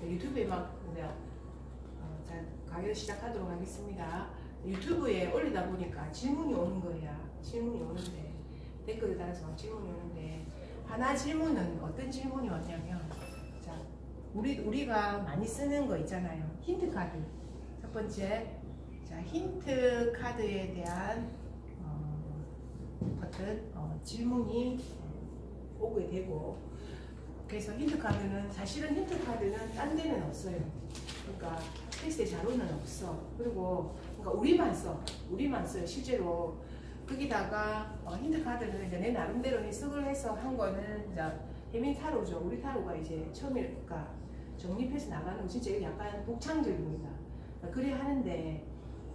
유튜브에만 자, 강의를 시작하도록 하겠습니다. 유튜브에 올리다 보니까 질문이 오는 거야. 질문이 오는데 댓글을 달아서 질문이 오는데 하나 질문은 어떤 질문이 왔냐면 자 우리가 많이 쓰는 거 있잖아요. 힌트 카드. 첫 번째 자 힌트 카드에 대한 어떤 질문이 오게 되고 그래서 힌트 카드는 사실은 힌트 카드는 딴 데는 없어요. 그러니까 텍스트에 자료는 없어. 그리고 그러니까 우리만 써요. 실제로 거기다가 힌트 카드는 이제 내 나름대로 해석을 해서 한 거는 이제 해민 타로죠. 우리 타로가 이제 처음이니까 정립해서 나가는 거 진짜 약간 독창적입니다. 그래 하는데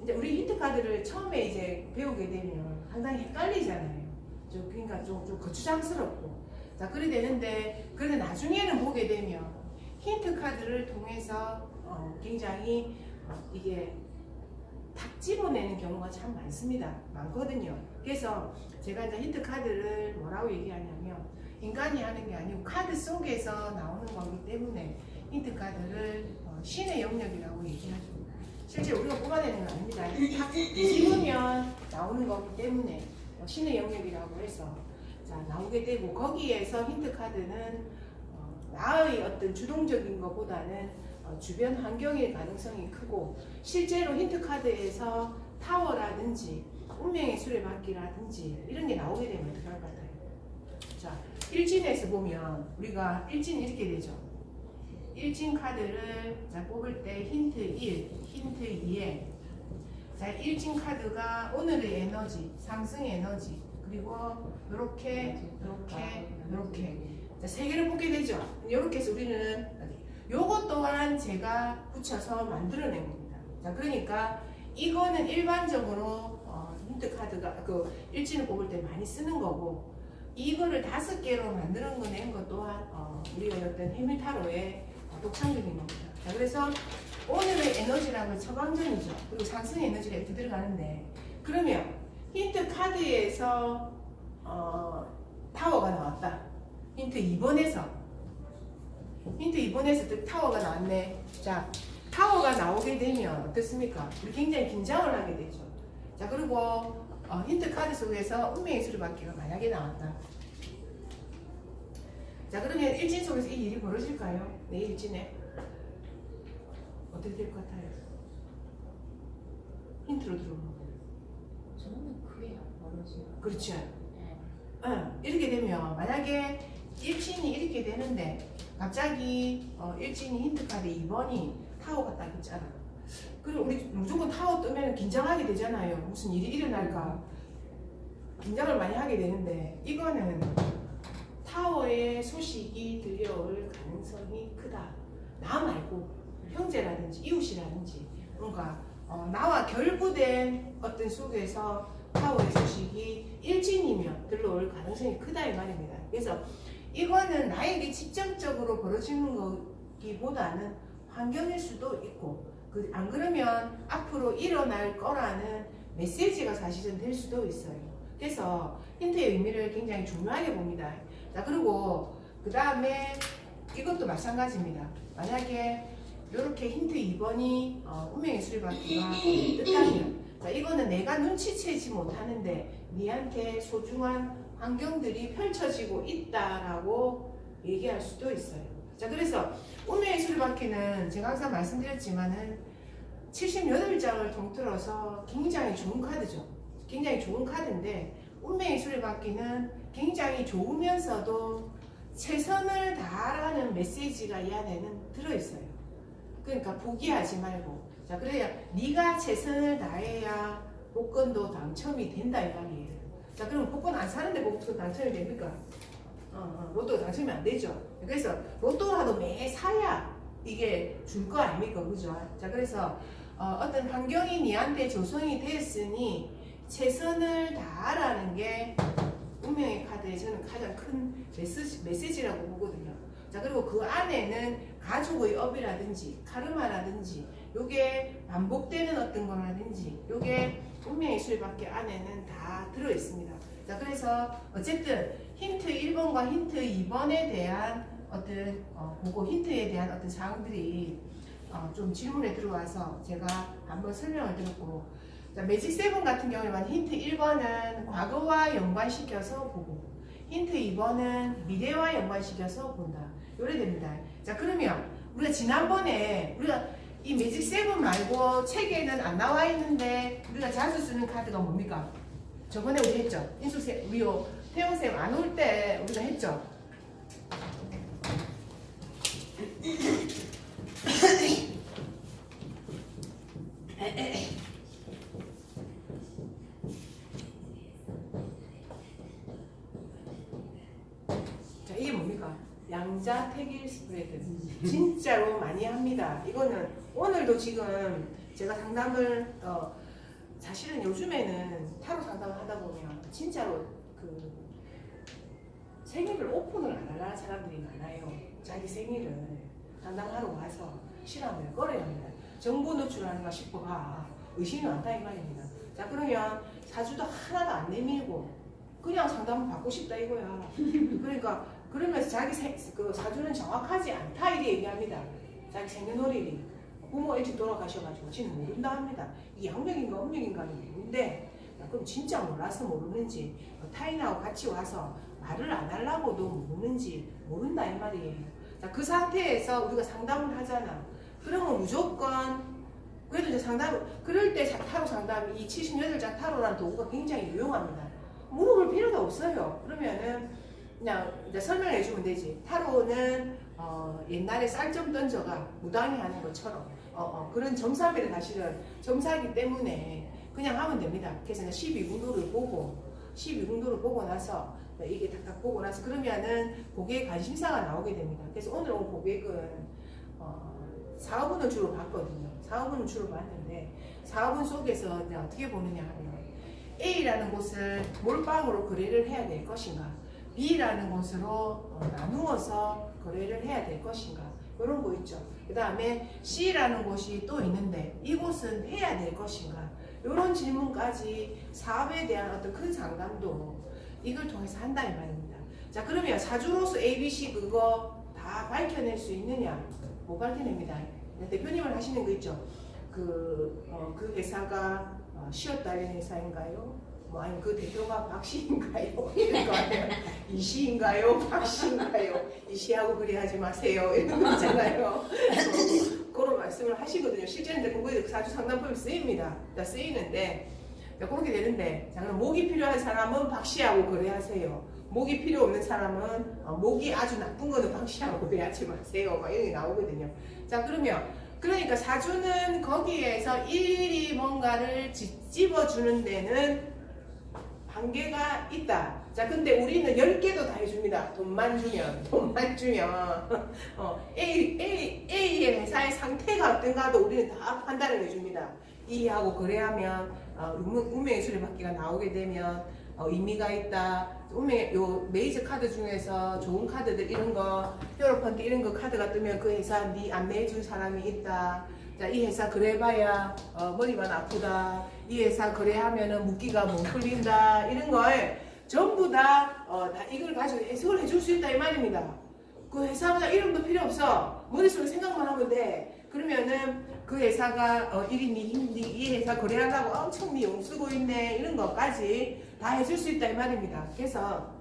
이제 우리 힌트 카드를 처음에 이제 배우게 되면 상당히 헷갈리잖아요. 그러니까 좀 거추장스럽고. 자, 그래 되는데, 그런데 나중에는 보게 되면 힌트 카드를 통해서 굉장히 이게 탁 집어내는 경우가 참 많거든요. 그래서 제가 이제 힌트 카드를 뭐라고 얘기하냐면 인간이 하는 게 아니고 카드 속에서 나오는 거기 때문에 힌트 카드를 신의 영역이라고 얘기하죠. 실제 우리가 뽑아내는 건 아닙니다. 탁 집으면 나오는 거기 때문에 신의 영역이라고 해서 자, 나오게 되고 거기에서 힌트 카드는 나의 어떤 주동적인 것보다는 주변 환경의 가능성이 크고 실제로 힌트 카드에서 타워라든지 운명의 수레바퀴라든지 이런 게 나오게 되면 어떻게 할 것 같아요? 자, 일진에서 보면 우리가 일진이 이렇게 되죠. 일진 카드를 자, 뽑을 때 힌트 1, 힌트 2에 자, 일진 카드가 오늘의 에너지, 상승의 에너지 그리고 이렇게 자, 세 개를 뽑게 되죠. 이렇게 해서 우리는 요것 또한 제가 붙여서 만들어낸 겁니다. 자, 그러니까 이거는 일반적으로 힌트 카드가 그 일진을 뽑을 때 많이 쓰는 거고 이거를 5개로 만들어낸 것 또한 우리가 어떤 해밀타로의 독창적인 겁니다. 자, 그래서 오늘의 에너지라는 처방전이죠. 그리고 상승 에너지가 이렇게 들어가는데 그러면 힌트 카드에서 타워가 나왔다. 힌트 2번에서 타워가 나왔네. 자, 타워가 나오게 되면 어떻습니까? 우리 굉장히 긴장을 하게 되죠. 자, 그리고 힌트 카드 속에서 운명의 수레바퀴가 만약에 나왔다. 자, 그러면 일진 속에서 이 일이 벌어질까요? 내 일진에 어떻게 될 것 같아요? 힌트로 들어오는 거예요. 저는 그게 안 벌어지요. 그렇죠. 네. 이렇게 되면 만약에 일진이 이렇게 되는데 갑자기 일진이 힌트 카드 2번이 타워가 딱 있잖아. 그럼 우리 무조건 타워 뜨면 긴장하게 되잖아요. 무슨 일이 일어날까 긴장을 많이 하게 되는데 이거는 타워의 소식이 들려올 가능성이 크다. 나 말고 형제라든지 이웃이라든지 그러니까 나와 결부된 어떤 속에서 타워의 소식이 일진이면 들러올 가능성이 크다 이 말입니다. 그래서 이거는 나에게 직접적으로 벌어지는 거기보다는 환경일 수도 있고 안 그러면 앞으로 일어날 거라는 메시지가 사실은 될 수도 있어요. 그래서 힌트의 의미를 굉장히 중요하게 봅니다. 자, 그리고 그 다음에 이것도 마찬가지입니다. 만약에 이렇게 힌트 2번이 운명의 수레바퀴가 뜬다면 자, 이거는 내가 눈치채지 못하는데 니한테 소중한 환경들이 펼쳐지고 있다라고 얘기할 수도 있어요. 자, 그래서 운명의 수레바퀴는 제가 항상 말씀드렸지만은 78장을 통틀어서 굉장히 좋은 카드죠. 굉장히 좋은 카드인데 운명의 수레바퀴는 굉장히 좋으면서도 최선을 다하라는 메시지가 이 안에는 들어있어요. 그러니까 포기하지 말고 자, 그래야 네가 최선을 다해야 복권도 당첨이 된다 이 말이에요. 자, 그럼 복권 안 사는데 복권 당첨이 됩니까? 로또 당첨이 안 되죠. 그래서 로또라도 매 사야 이게 줄 거 아닙니까? 그죠? 자, 그래서 어떤 환경이 니한테 조성이 됐으니 최선을 다하라는 게 운명의 카드에 저는 가장 큰 메시지라고 보거든요. 자, 그리고 그 안에는 가족의 업이라든지 카르마라든지 요게 반복되는 어떤 거라든지 요게 운명의 수레바퀴 안에는 다 들어있습니다. 자, 그래서 어쨌든 힌트 1번과 힌트 2번에 대한 어떤 그거 힌트에 대한 어떤 사항들이 좀 질문에 들어와서 제가 한번 설명을 드렸고, 자, 매직 7 같은 경우에는 힌트 1번은 과거와 연관시켜서 보고, 힌트 2번은 미래와 연관시켜서 본다. 요래 됩니다. 자, 그러면 우리가 지난번에 우리가 이 매직 7 말고 책에는 안 나와 있는데 우리가 자주 쓰는 카드가 뭡니까? 저번에 우리 했죠. 인숙쌤, 우리요 태영쌤 안 올 때 우리가 했죠. 자, 이게 뭡니까? 양자택일 스프레드. 진짜로 많이 합니다. 이거는 오늘도 지금 제가 상담을 사실은 요즘에는 타로 상담을 하다 보면 진짜로 그 생일을 오픈을 안 하는 사람들이 많아요. 자기 생일을 상담하러 와서 실험을 꺼려야 합니다. 정보 노출하는가 싶어가 의심이 많다 이 말입니다. 자, 그러면 사주도 하나도 안 내밀고 그냥 상담을 받고 싶다 이거야. 그러니까 그러면서 자기 그 사주는 정확하지 않다 이렇게 얘기합니다. 자기 생년월일이 부모 일찍 돌아가셔가지고 지는 모른다 합니다. 이게 양력인가 음력인가는 모르는데, 그럼 진짜 몰라서 모르는지 타인하고 같이 와서 말을 안 하려고도 모르는지 모른다 이 말이에요. 자, 그 상태에서 우리가 상담을 하잖아. 그러면 무조건 그래도 이제 상담 그럴 때 타로 상담 이 78장 타로라는 도구가 굉장히 유용합니다. 물어볼 필요도 없어요. 그러면은 그냥 이제 설명해 주면 되지. 타로는 옛날에 쌀점 던져가 무당이 하는 것처럼 그런 점사비를 사실은 점사기 때문에 그냥 하면 됩니다. 그래서 12궁도를 보고 나서 이게 딱 보고 나서 그러면은 고객의 관심사가 나오게 됩니다. 그래서 오늘 온 고객은 사업운을 주로 봤거든요. 사업운을 주로 봤는데 사업운 속에서 이제 어떻게 보느냐 하면 A라는 곳을 몰빵으로 거래를 해야 될 것인가, B라는 곳으로 나누어서 거래를 해야 될 것인가, 이런 거 있죠. 그 다음에 C라는 곳이 또 있는데 이곳은 해야 될 것인가, 이런 질문까지 사업에 대한 어떤 큰 상담도 이걸 통해서 한다 이 말입니다. 자, 그러면 사주로서 ABC 그거 다 밝혀낼 수 있느냐? 못 밝혀냅니다. 대표님을 하시는 거 있죠. 그 회사가 쉬었다는 회사인가요? 뭐 아니면 그 대표가 박씨인가요? 이런 거 아니에요. 이씨인가요? 박씨인가요? 이씨하고 그래 하지 마세요. 이런 거 있잖아요. 그런 말씀을 하시거든요. 실제는 이제 그거에 사주 상담법이 쓰입니다. 쓰이는데 그렇게 되는데, 자, 그럼 목이 필요한 사람은 박씨하고 거래하세요. 목이 필요 없는 사람은 목이 아주 나쁜 거는 박씨하고 거래하지 마세요. 막 이런 게 나오거든요. 자, 그러니까 사주는 거기에서 일일이 뭔가를 집어주는 데는 한계가 있다. 자, 근데 우리는 10개도 다 해줍니다. 돈만 주면. A의 회사의 상태가 어떤가도 우리는 다 판단을 해줍니다. 이하고 거래하면 운명의 수레바퀴가 나오게 되면 의미가 있다. 요 메이저 카드 중에서 좋은 카드들 이런 거, 히어로펀드 이런 거 카드가 뜨면 그 회사 네 안내해준 사람이 있다. 자, 이 회사 거래해봐야 머리만 아프다. 이 회사 거래하면은 묵기가 못 풀린다. 이런 걸 전부 다 이걸 가지고 해석을 해줄 수 있다 이 말입니다. 그 회사보다 이름도 필요 없어. 머릿속에 생각만 하면 돼. 그러면은 그 회사가 이 회사 거래하려고 엄청 미용 쓰고 있네. 이런 것까지 다 해줄 수 있다 이 말입니다. 그래서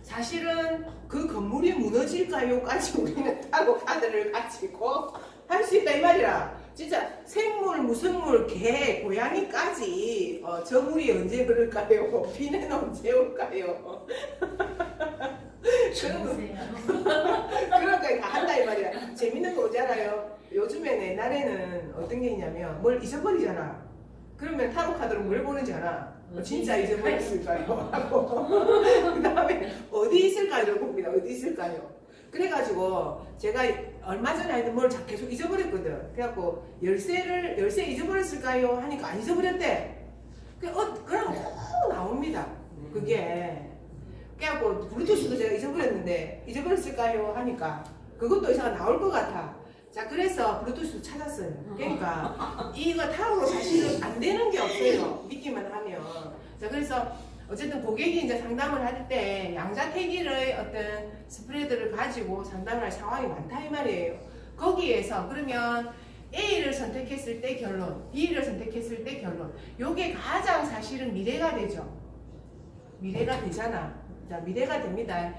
사실은 그 건물이 무너질까요까지 우리는 타로 카드를 가지고 할 수 있다 이 말이라. 진짜 생물, 무생물, 개, 고양이까지 저 물이 언제 흐를까요? 비는 언제 올까요? 그런 거 다 한다 이 말이야. 재밌는 거 오지 않아요? 요즘에는 옛날에는 어떤 게 있냐면 뭘 잊어버리잖아. 그러면 타로 카드로 뭘 보는지 알아? 진짜 잊어버렸을까요? 하고 그 다음에 어디 있을까요? 봅니다. 어디 있을까요? 그래가지고 제가 얼마 전에 하여튼 뭘 계속 잊어버렸거든. 그래갖고 열쇠 잊어버렸을까요? 하니까 안 잊어버렸대. 그럼 꼭 나옵니다. 그게. 그래갖고 블루투스도 제가 잊어버렸는데 잊어버렸을까요? 하니까 그것도 의사가 나올 것 같아. 자, 그래서 블루투스 찾았어요. 그러니까 이거 타로로 사실은 안 되는 게 없어요. 믿기만 하면. 자, 그래서 어쨌든 고객이 이제 상담을 할 때 양자택일의 어떤 스프레드를 가지고 상담을 할 상황이 많다 이 말이에요. 거기에서 그러면 A를 선택했을 때 결론, B를 선택했을 때 결론. 요게 가장 사실은 미래가 되죠. 미래가 되잖아. 자, 미래가 됩니다.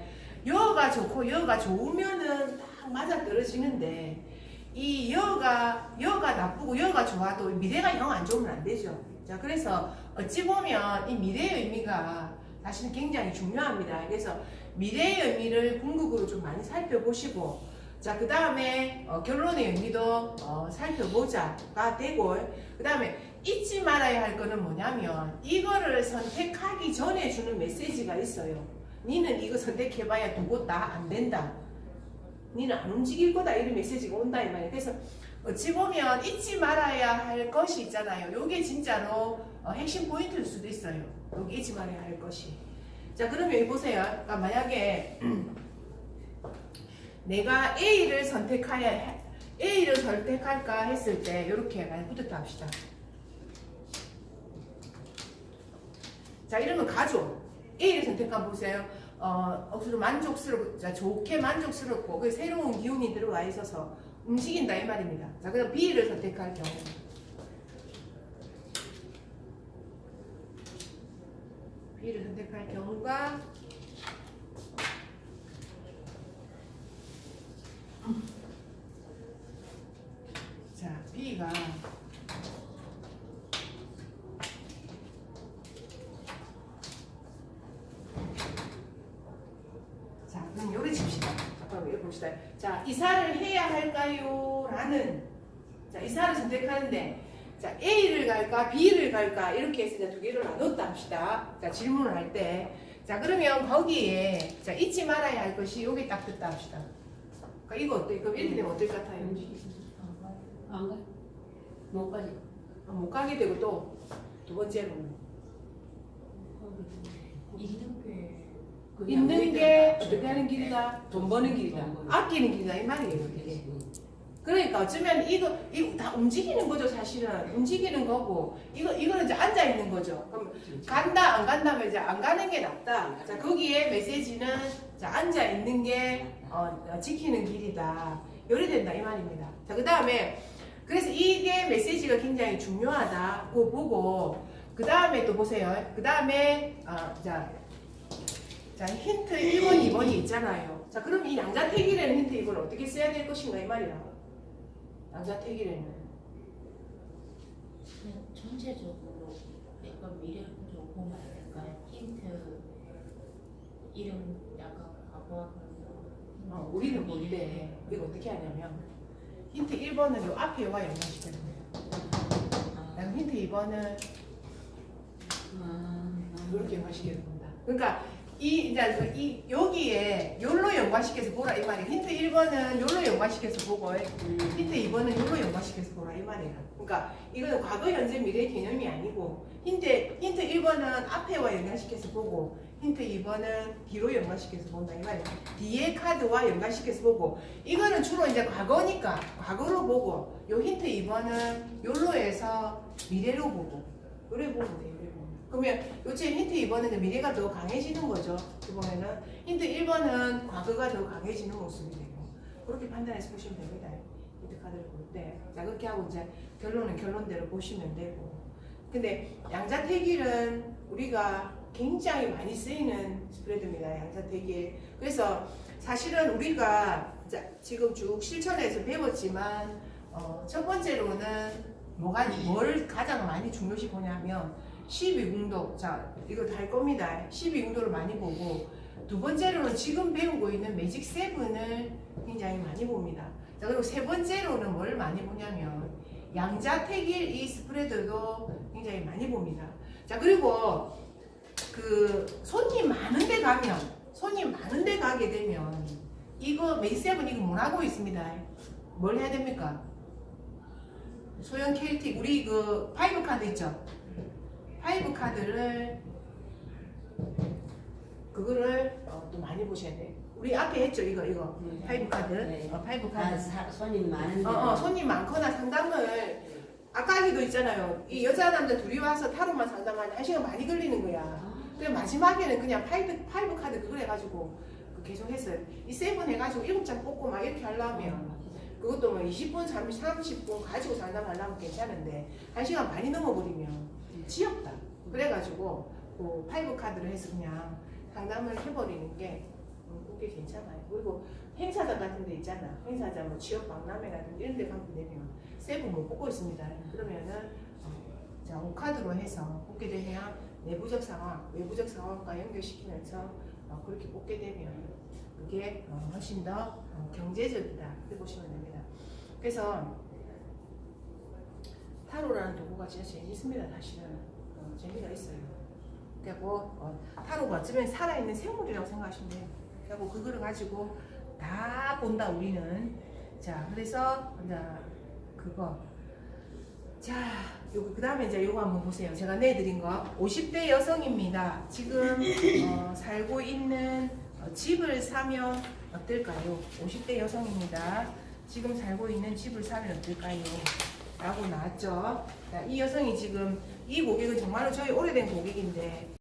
여가 좋고 여가 좋으면은 딱 맞아 떨어지는데 이 여가 나쁘고 여가 좋아도 미래가 영 안 좋으면 안 되죠. 자, 그래서 어찌 보면 이 미래의 의미가 사실은 굉장히 중요합니다. 그래서 미래의 의미를 궁극으로 좀 많이 살펴보시고, 자, 그 다음에 결론의 의미도 살펴보자가 되고, 그 다음에 잊지 말아야 할 거는 뭐냐면 이거를 선택하기 전에 주는 메시지가 있어요. 니는 이거 선택해봐야 두 곳 다 안 된다. 니는 안 움직일 거다. 이런 메시지가 온다 이 말이에요. 그래서 어찌 보면 잊지 말아야 할 것이 있잖아요. 요게 진짜로 핵심 포인트일 수도 있어요. 여기 잊지 말아야 할 것이. 자, 그러면 여기 보세요. 그러니까 만약에 내가 A를 선택할까 했을 때 이렇게 많이 붙었다 합시다. 자, 이러면 가죠. A를 선택한 보세요. 억수로 만족스럽고, 자, 좋게 만족스럽고, 그 새로운 기운이 들어와 있어서 움직인다 이 말입니다. 자, 그럼 B를 선택할 경우. B를 선택할 경우가 자, B가 자, 그럼 요리 칩시다. 잠깐만 여기 봅시다. 자, 이사를 해야 할까요? 라는 자, 이사를 선택하는데 자, A를 갈까 B를 갈까 이렇게 해서 이제 두 개를 나눴다 합시다. 자, 질문을 할 때. 자, 그러면 거기에 자, 잊지 말아야 할 것이 여기 딱 듣다 합시다. 그러니까 이거 어때? 그럼 이렇게 되면 어떨 것 같아요? 안 가? 못 가지. 못 가게 되고 또 두 번째로는 있는 게 어떻게 하는 길이다? 돈 버는 길이다. 아끼는 길이다 이 말이에요. 이게. 그러니까 어쩌면 이거 다 움직이는 거죠. 사실은 움직이는 거고 이거는 이제 앉아 있는 거죠. 그럼 간다 안 간다면 이제 안 가는 게 낫다. 자, 거기에 메시지는 자, 앉아 있는 게 지키는 길이다. 요리된다 이 말입니다. 자, 그 다음에 그래서 이게 메시지가 굉장히 중요하다고 보고 그 다음에 또 보세요. 그 다음에 자, 힌트 1번, 2번이 있잖아요. 자, 그럼 이 양자택일에는 힌트 2번을 어떻게 써야 될 것인가 이 말이야. 양자택일에는 그냥 전체적으로 약간 미래를 좀 보면 안 될까요? 힌트 이름 약간 과거와 우리는 뭔데 이거 어떻게 하냐면 힌트 1번은 요 앞에와 연관시켜야 돼요. 힌트 2번은 이렇게 연관시켜야 된다. 그러니까 여기에 요로 연관시켜서 보라 이 말이에요. 힌트 1번은 요로 연관시켜서 보고 힌트 2번은 요로 연관시켜서 보라 이 말이에요. 그러니까 이거는 과거, 현재, 미래 개념이 아니고 힌트 1번은 앞에와 연관시켜서 보고 힌트 2번은 뒤로 연관시켜서 본다 이 말이에요. 뒤에 카드와 연관시켜서 보고 이거는 주로 이제 과거니까 과거로 보고 요 힌트 2번은 요로 해서 미래로 보고 요래 보면 돼요. 그러면 요즘 힌트 2번은 미래가 더 강해지는 거죠. 이번에는 힌트 1번은 과거가 더 강해지는 모습이 되고 그렇게 판단해서 보시면 됩니다. 힌트 카드를 볼 때. 자, 그렇게 하고 이제 결론은 결론대로 보시면 되고. 근데 양자택일은 우리가 굉장히 많이 쓰이는 스프레드입니다. 양자택일. 그래서 사실은 우리가 지금 쭉 실천해서 배웠지만 첫 번째로는 뭘 가장 많이 중요시 보냐면 12궁도, 자, 이거 다 할 겁니다. 12궁도를 많이 보고, 두 번째로는 지금 배우고 있는 매직 7을 굉장히 많이 봅니다. 자, 그리고 세 번째로는 뭘 많이 보냐면, 양자택일 이 스프레드도 굉장히 많이 봅니다. 자, 그리고 손님 많은 데 가게 되면, 이거 매직 7 이거 뭘 하고 있습니다. 뭘 해야 됩니까? 소형 켈틱, 우리 파이브 카드 있죠? 파이브 카드를 그거를 또 많이 보셔야 돼. 우리 앞에 했죠 이거 파이브 카드. 네. 파이브 카드. 손님 많은데. 손님 많거나 상담을 아까 하기도 있잖아요. 이 여자 남자 둘이 와서 타로만 상담하니 1시간 많이 걸리는 거야. 그래 마지막에는 그냥 파이브 카드 그걸 해가지고 계속 했어요. 이 세븐 해가지고 7장 뽑고 막 이렇게 하려면 그것도 뭐 20분, 30분 가지고 상담하려면 괜찮은데 1시간 반이 넘어버리면 지겹다. 그래가지고 그 파이브 카드를 해서 그냥 상담을 해버리는 게 그게 괜찮아요. 그리고 행사장 같은 데 있잖아. 행사장 뭐 취업 박람회 같은 이런 데 가면 되면 세븐 못 뽑고 있습니다. 그러면은 자 5카드로 해서 뽑게 되면 내부적 상황, 외부적 상황과 연결시키면서 그렇게 뽑게 되면 그게 훨씬 더 경제적이다. 이렇게 보시면 됩니다. 그래서 타로라는 도구가 진짜 재밌습니다. 사실은 재미가 있어요. 그리고 타로가 어쩌면 살아있는 생물이라고 생각하시면 돼요. 그리고 그거를 가지고 다 본다 우리는. 자 그래서 이제 그거 자 요거 그 다음에 이제 요거 한번 보세요. 제가 내드린 거 50대 여성입니다. 지금 살고 있는 집을 사면 어떨까요? 50대 여성입니다. 지금 살고 있는 집을 사면 어떨까요? 라고 나왔죠. 자, 이 여성이 지금 이 고객은 정말로 저희 오래된 고객인데